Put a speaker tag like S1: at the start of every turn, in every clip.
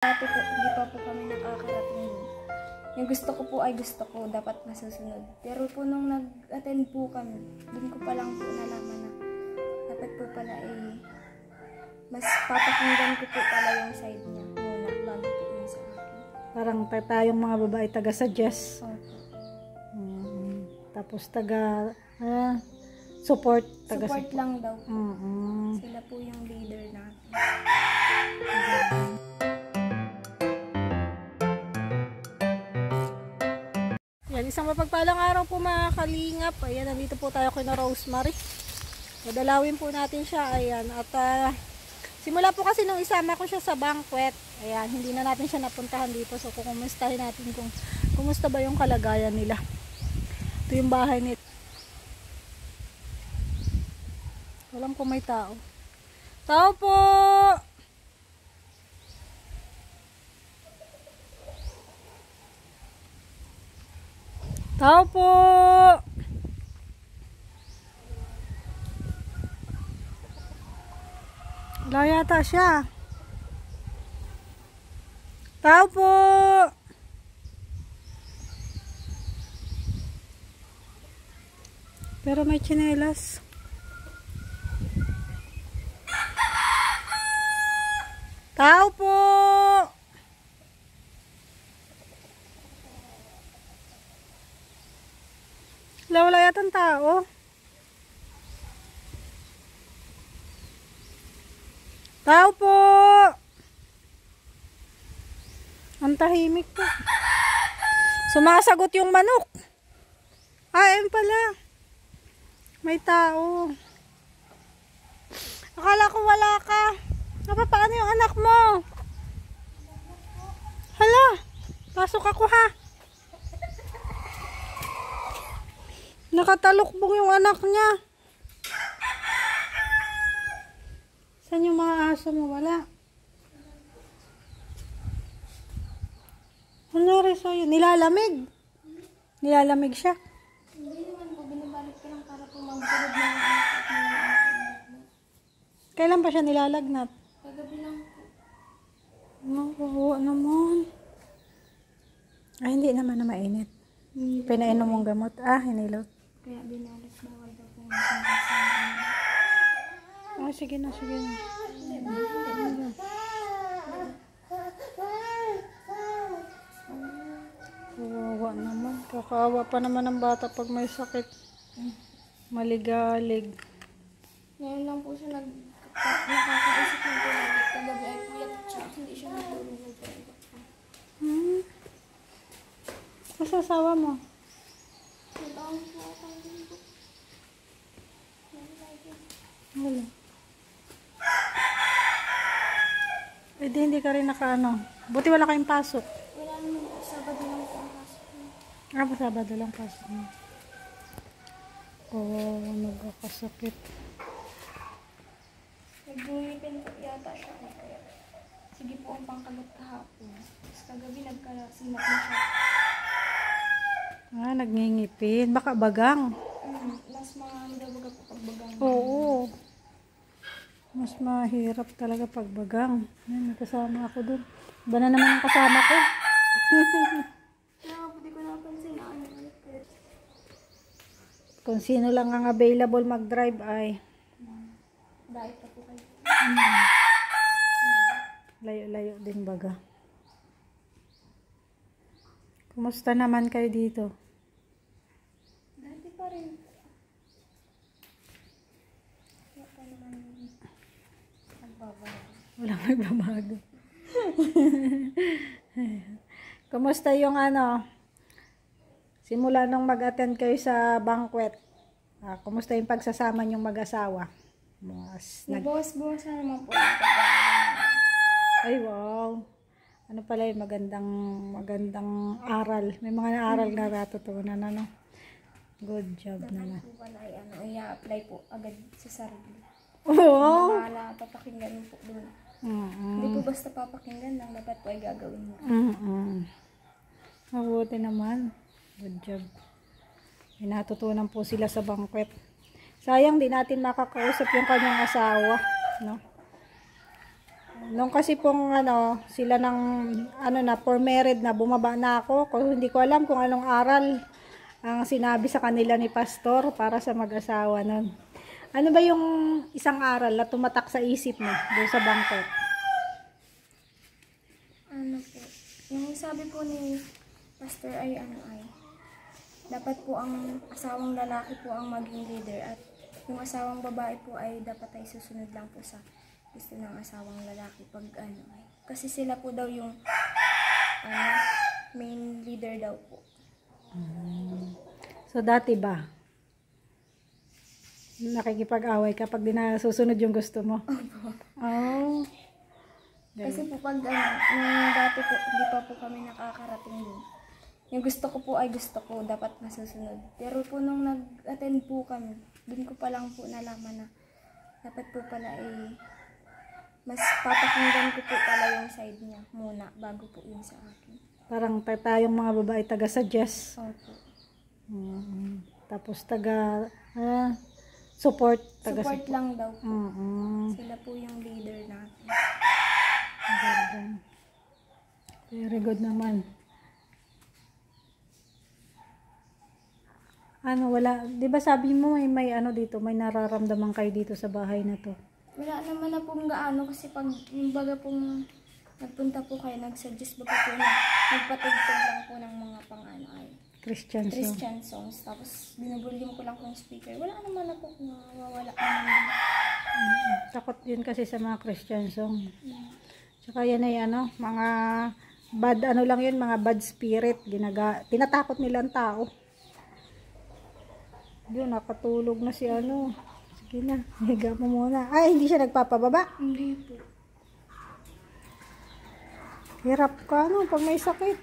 S1: Dati po, hindi pa po kami nakakarating. Yung gusto ko po ay gusto ko, dapat masusunod. Pero po nung nag-attend po kami, dun ko pa lang po nalaman na dapat po pala mas papakinggan ko po pala yung side niya muna bago po yun sa akin.
S2: Parang tayong mga babae taga-suggest.
S1: Opo.
S2: Tapos support.
S1: Support lang daw po.
S2: Mm-hmm.
S1: Sila po yung leader natin.
S2: Yan, isang mapagpalang araw po mga kalingap. Ayan, nandito po tayo kay Rosemary. Dadalawin po natin siya. Ayan, at simula po kasi nung isama ko siya sa banquet. Ayan, hindi na natin siya napuntahan dito. So, kumustahin natin kung kumusta ba yung kalagayan nila. Ito yung bahay nito. Alam ko may tao. Tao po! Tao po! Wala yata siya. Tao po! Pero may tsinelas. Tao po! Wala yata ang tao. Tao po! Ang tahimik po. Sumasagot yung manok. Ayun pala. May tao. Akala ko wala ka. Paano yung anak mo? Hala, pasok ako ha. Nakatalukbong yung anak niya. Saan yung mga aso mo? Wala. Ano rin sa'yo? Nilalamig. Nilalamig siya.
S1: Hindi naman po, binabalik ko lang para po magpulog ng anak.
S2: Kailan pa siya nilalagnat?
S1: Kagabi lang po.
S2: Oo naman. Ay, hindi naman na mainit. Pinainom mong gamot. Hinilot.
S1: Kaya binalis bawal daw po.
S2: Sige na, sige na. Kawawa naman. Kakawa pa naman ang bata pag may sakit. Maligalig.
S1: Ngayon lang po siya nakakaisip ng tulad. Kagabi ay puyat siya. Hindi siya natulog.
S2: Masasawa mo?
S1: Nagawang po ako din po.
S2: Wala. Eh di hindi ka rin nakaano. Buti wala kayong pasok.
S1: Wala naman po. Sabado lang po ang pasok niya.
S2: Sabado lang pasok mo. Nagkakasakit.
S1: Nagbumipin po yata siya. Kaya sige po ang pangkagat kahapon. Tapos kagabi nagkasinap na siya.
S2: Nagngingipin. Baka bagang.
S1: Mas mahamdabaga po pag bagang.
S2: Oo. Mas mahirap talaga pag bagang. May kasama ako dun. Iba na naman ang kasama ko.
S1: Kaya po di ko napansin na ano.
S2: Kung sino lang ang available mag-drive ay
S1: Diet na po kayo.
S2: layo-layo din baga. Kumusta naman kayo dito?
S1: Dati pa rin. Kaya pa naman nagbabago.
S2: Walang nagbabago. Kumusta yung simula nung mag-attend kayo sa banquet? Kumusta yung pagsasama niyong mag-asawa?
S1: Nabawas-bawas na naman po.
S2: Ay wow. Ano pala yung magandang aral. May mga aral na natutunan, ano? Good job naman.
S1: Po pala ay i-apply po agad sa sarili.
S2: Oo.
S1: Wala papakinggan po doon. Hindi po basta papakinggan lang, dapat po ay gagawin mo.
S2: Mabuti naman. Good job. May natutunan po sila sa banquet. Sayang di natin makakausap yung kanyang asawa, no? Nung kasi pong sila ng na for married na bumaba na ako, hindi ko alam kung anong aral ang sinabi sa kanila ni pastor para sa mag-asawa nun. Ano ba yung isang aral na tumatak sa isip mo doon sa banquet?
S1: Ano po, yung sabi po ni pastor ay dapat po ang asawang lalaki po ang maging leader at yung asawang babae po ay dapat ay susunod lang po sa gusto ng asawang lalaki pag kasi sila po daw yung main leader daw po.
S2: So dati ba nakikipag-away kapag di na susunod yung gusto mo? Oh.
S1: Kasi po pag nung dati po hindi pa po kami nakakarating dun. Yung gusto ko po ay gusto ko, dapat masusunod. Pero po nung nag-attend po kami, dun ko pa lang po nalaman na dapat po pala mas papakinggan ko po pala yung side niya muna bago po yun sa akin.
S2: Parang tayong mga babae taga-suggest.
S1: Opo.
S2: Tapos support.
S1: Support lang daw po.
S2: Sila
S1: po yung leader natin.
S2: Very good naman. Wala. Di ba sabi mo may dito, may nararamdaman kayo dito sa bahay na to?
S1: Wala naman na pong gaano kasi pag baga pong nagpunta po kayo, nagsuggest baga po na nagpatugtog lang po ng mga
S2: Christian
S1: songs. Tapos binubulim ko lang po yung speaker. Wala naman na po nawawala naman.
S2: Takot yun kasi sa mga Christian song. Tsaka yan ay mga bad lang yun, mga bad spirit. Tinatakot nilang tao. Yun, nakatulog na si Sige na, higa mo muna. Ay, hindi siya nagpapababa?
S1: Hindi po.
S2: Hirap ka, pag may sakit.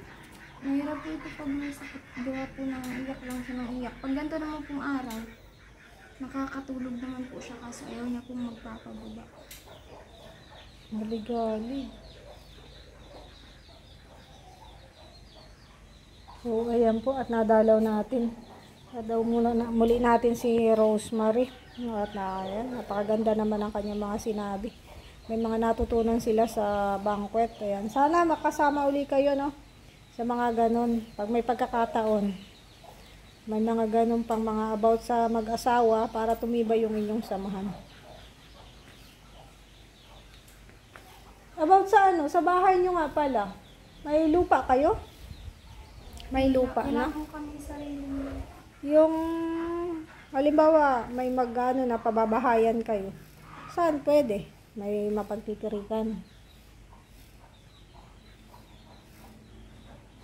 S1: Mahirap po ito pag may sakit. Gawa po nang iyak lang siya ng iyak. Pag ganito naman pong araw, nakakatulog naman po siya kasi ayaw niya pong magpapababa.
S2: Galing. So, ayan po at nadalaw natin. Muli natin si Rosemary. At ayan, napakaganda naman ang kanyang mga sinabi. May mga natutunan sila sa banquet. Ayan. Sana makasama uli kayo, sa mga ganon. Pag may pagkakataon. May mga ganon pang mga about sa mag-asawa para tumibay yung inyong samahan. About sa sa bahay nyo nga pala. May lupa kayo? May lupa na?
S1: Wala po kami sariling.
S2: Yung halimbawa, may na pababahayan kayo. Saan pwede? May mapagtitirikan.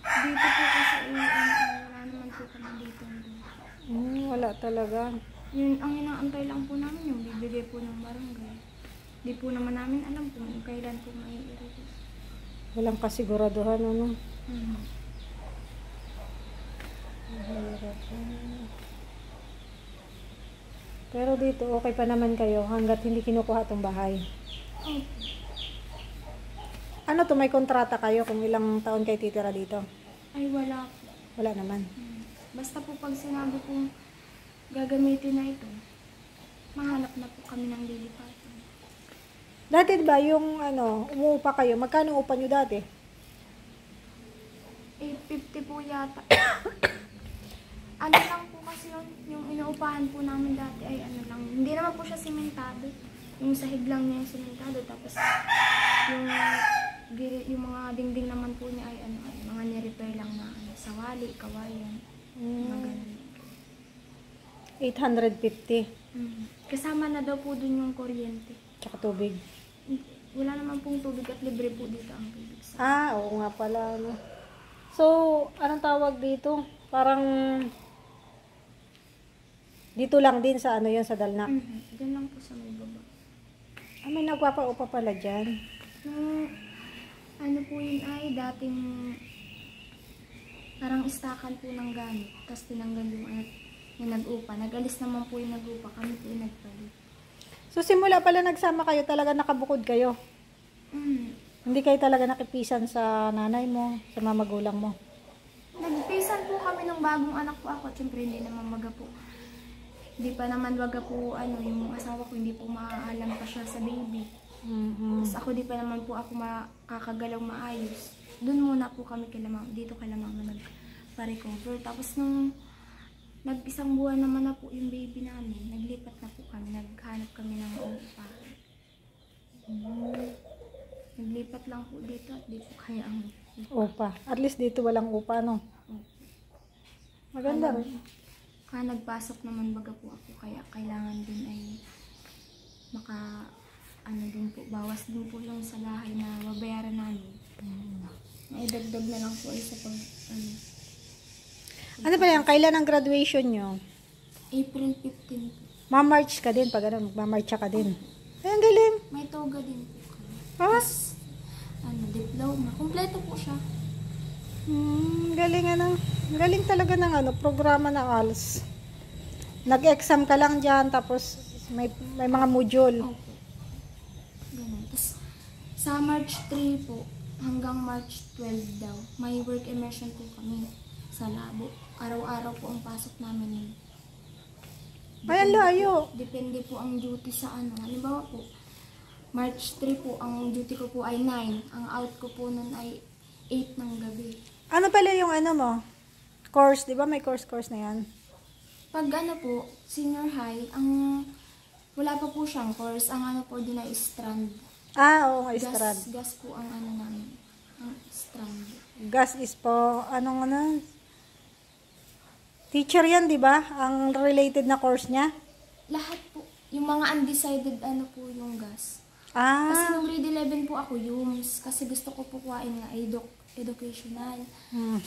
S1: Dito po kasi wala naman po kami dito.
S2: Wala talaga.
S1: Yun, ang inaantay lang po namin yung bibigay po ng barangay. Di po naman namin alam kung kailan po mai-release.
S2: Walang kasiguraduhan, Pero dito, okay pa naman kayo hanggat hindi kinukuha tong bahay.
S1: Okay.
S2: May kontrata kayo kung ilang taon kayo titira dito?
S1: Ay, wala po.
S2: Wala naman.
S1: Basta po pag sinabi kong gagamitin na ito, mahanap na po kami ng lilipatan.
S2: Dati ba yung umuupa kayo, magkano upa nyo dati?
S1: 850 po yata. Lang po kasi yung inuupahan po namin dati ay lang. Hindi naman po siya simentado. Yung sahig lang niya yung simentado. Tapos yung mga dingding naman po niya ay mga ni-repair lang na sawali, kawayan. Mga ganun.
S2: 850.
S1: Kasama na daw po dun yung kuryente.
S2: Tsaka tubig.
S1: Wala naman pong tubig at libre po dito ang tubig.
S2: Oo nga pala. So, anong tawag dito? Parang dito lang din sa yun, sa Dalnak.
S1: Diyan lang po sa may baba.
S2: May nagpapaupa pala dyan.
S1: Po yun ay dating parang istakan po ng gamit. Tapos tinanggal yung nag-upa. Nag-alis naman po yung nag-upa. Kami po yung nagpalit.
S2: So, simula pala nagsama kayo, talaga nakabukod kayo? Hindi kayo talaga nakipisan sa nanay mo, sa mga magulang mo?
S1: Nagpisan po kami ng bagong anak po ako. At syempre hindi naman maga po. Hindi pa naman waga po yung asawa ko, hindi po maaalam pa siya sa baby. Tapos ako di pa naman po ako makakagalaw maayos. Doon muna po kami dito kay mama nagpa-recover. Tapos nung nag-isang buwan naman na po yung baby namin, naglipat na po kami, naghanap kami ng upahan. Naglipat lang po dito at dito kaya ang
S2: Upa. At least dito walang upa, no? Maganda rin.
S1: Kaya nagpasok naman baga po ako, kaya kailangan din ay din po, bawas din po lang sa lahat na babayaran namin. Naidagdag na lang po ay sa
S2: Ano ba yan? Kailan ang graduation nyo?
S1: April 15 po.
S2: Ma-march ka din pag ano, magma-marcha ka din. Ay, ang galing.
S1: May toga din po kami.
S2: Ha?
S1: Diploma. Kompleto po siya.
S2: Galing ano. Galing talaga ng programa ng ALS. Nag-exam ka lang dyan, tapos may mga module.
S1: Opo. Ganun. Tapos, sa March 3 po, hanggang March 12 daw, may work immersion po kami sa labo. Araw-araw po ang pasok namin.
S2: Ay, ang layo.
S1: Depende po ang duty sa Halimbawa po, March 3 po, ang duty ko po ay 9. Ang out ko po nun ay 8 ng gabi.
S2: Ano pala yung mo? Course, di ba may course na yan?
S1: Pag po, senior high, wala pa po siyang course. Ang po din ay strand.
S2: Oo, strand.
S1: Gas po ang namin. Ang strand.
S2: Gas is po, teacher yan, di ba? Ang related na course niya?
S1: Lahat po. Yung mga undecided po yung gas. Kasi nung grade 11 po ako, YUMS. Kasi gusto ko po kuhain nga educational.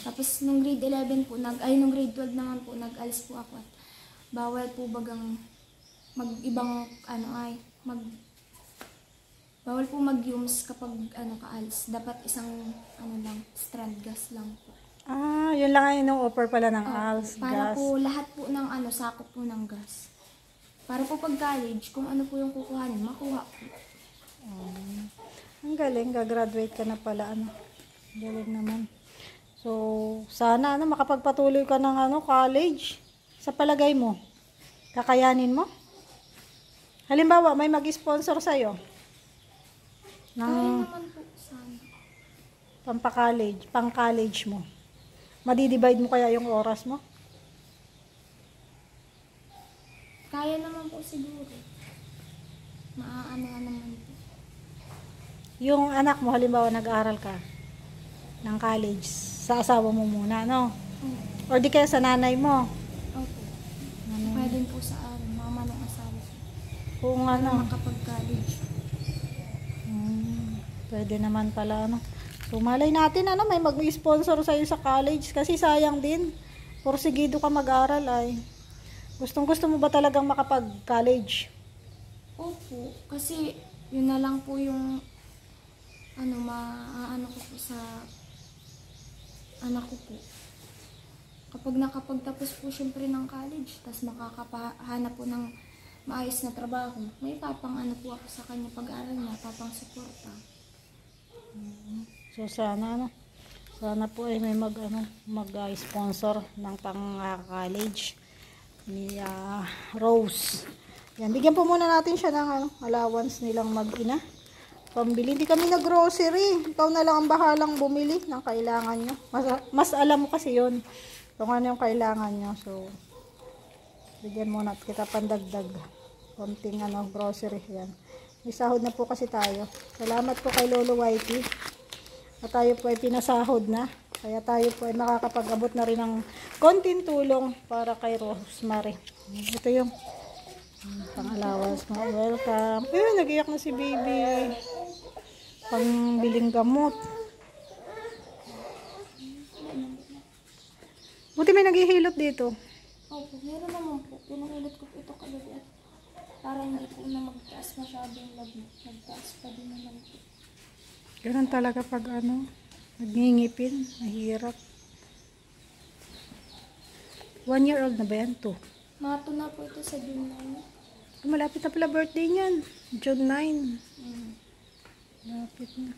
S1: Tapos nung grade 11 po, nung grade 12 naman po, nag-ALS po ako. At bawal po bagang mag-ibang, bawal po mag-YUMS kapag ka-ALS. Dapat isang, lang, strand gas lang po.
S2: Yun lang ay offer pala ng ALS,
S1: para
S2: gas.
S1: po lahat po ng sakop po ng gas. Para po pag college, kung ano po yung kukuhanin, makuha po.
S2: Ang galing, gagraduate ka na pala, Galing naman. So, sana, makapagpatuloy ka ng, college. Sa palagay mo, kakayanin mo? Halimbawa, may mag-sponsor sa'yo.
S1: Kaya naman po, sana.
S2: Pang-college mo. Madidivide mo kaya yung oras mo?
S1: Kaya naman po siguro. Naman po.
S2: Yung anak mo, halimbawa, nag-aaral ka ng college, sa asawa mo muna, no? Or di kaya sa nanay mo?
S1: Opo. Pwede po sa mama ng asawa ko.
S2: Kung
S1: makapag-college.
S2: Pwede naman pala, So, malay natin, may mag-sponsor sa'yo sa college. Kasi sayang din. Porsigido ka mag-aral, ay. Gustong-gusto mo ba talagang makapag-college?
S1: Opo. Kasi, yun na lang po yung ko po sa anak ko po. Kapag nakapagtapos po syempre ng college, tas makakahanap po ng maayos na trabaho, may papang po ako sa kanya pag-aaral niya, papang suporta.
S2: So sana po ay may mag-sponsor ng pang-college ni Rose. Yan, bigyan po muna natin siya ng allowance nilang mag-ina. Pambili. Hindi kami nag-grocery. Ikaw na lang ang bahalang bumili ng kailangan nyo. Mas alam mo kasi yun kung ano yung kailangan nyo. So, bigyan muna at kita pandagdag. Konting grocery. Yan. May sahod na po kasi tayo. Salamat po kay Lolo Whitey. At tayo po ay pinasahod na. Kaya tayo po ay makakapag-abot na rin ng konting tulong para kay Rosemary. Ito yung pang-allowance mo. Welcome. Nag-iyak na si baby. Pangbiling gamot. Buti may naghihilot dito.
S1: Opo, meron naman po. Pinahilot ko po ito kagabi at para hindi po na magtaas masyado yung labi. Magtaas pa din naman po.
S2: Ganun talaga pag nagngingipin. Mahirap. 1 year old na ba yan? 2.
S1: Mato na po ito sa June 9.
S2: Malapit na pala birthday niyan. June 9. Malapit na.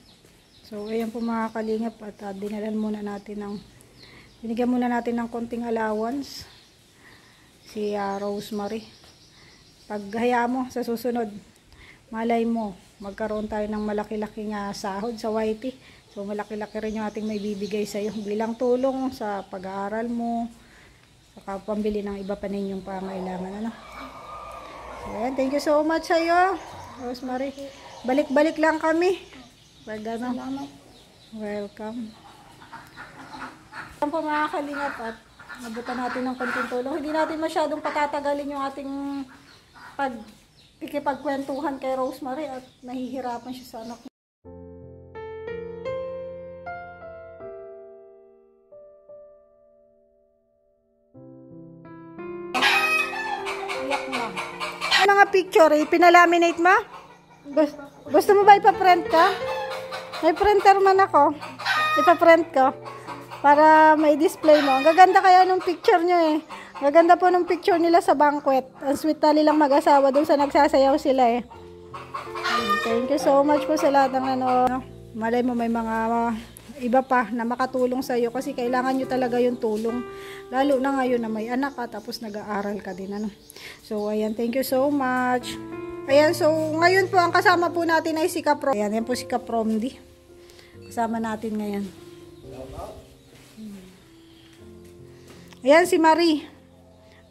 S2: So, ayan po mga kalingap. At binigyan muna natin ng konting allowance. Si Rosemary. Pag hayaan mo sa susunod, malay mo, magkaroon tayo ng malaki-laking sahod sa YT. So malaki-laki rin yung ating may bibigay sa iyo bilang tulong sa pag-aaral mo, saka pambili ng iba pa ninyong pangailangan, ano. So, ayan, thank you so much sa iyo, Rosemary. Balik-balik lang kami. Pag ano,
S1: Salamat.
S2: welcome. Yan po mga kalingap, at nabutan natin ng konting tulong. Hindi natin masyadong patatagalin yung ating pikipagkwentuhan kay Rosemary at nahihirapan siya sa anak niya. Iyak mo. Mga picture, pinalaminate mo? Gusto mo ba ipaprint ka? May printer man ako. Ipaprint ko. Para may display mo. Ang gaganda kaya nung picture nyo eh. Gaganda po nung picture nila sa banquet. Ang sweet na nilang mag-asawa doon sa nagsasayaw sila eh. Thank you so much po sa lahat ng ano. Malay mo may mga iba pa na makatulong sa iyo kasi kailangan nyo talaga yung tulong. Lalo na ngayon na may anak ka tapos nag-aaral ka din, ano. So ayan, thank you so much. Ayan, so ngayon po ang kasama po natin ay si Kaprom. Ayan, yan po si Kapromdi. Kasama natin ngayon. Ayan si Marie.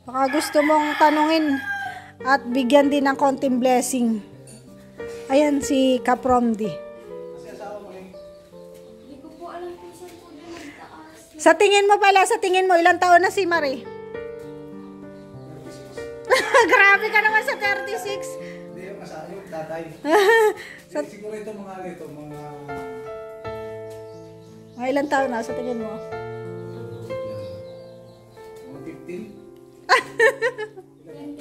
S2: Baka gusto mong tanungin at bigyan din ng konting blessing. Ayan si Kapromdi.
S1: Hindi ko po alam kung saan po din nagtaas.
S2: Sa tingin mo pala, sa tingin mo, ilang taon na si Marie? 36. Grabe ka naman sa 36.
S3: Hindi yung masaya yung tatay. Siguro ito mga
S2: Mga ilang taon na sa tingin mo?
S3: 15. Ay,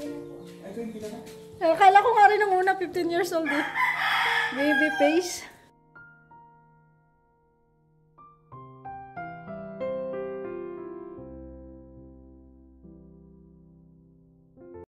S3: 20 na.
S2: Akala ko nga rin nung una 15 years old eh. Baby face.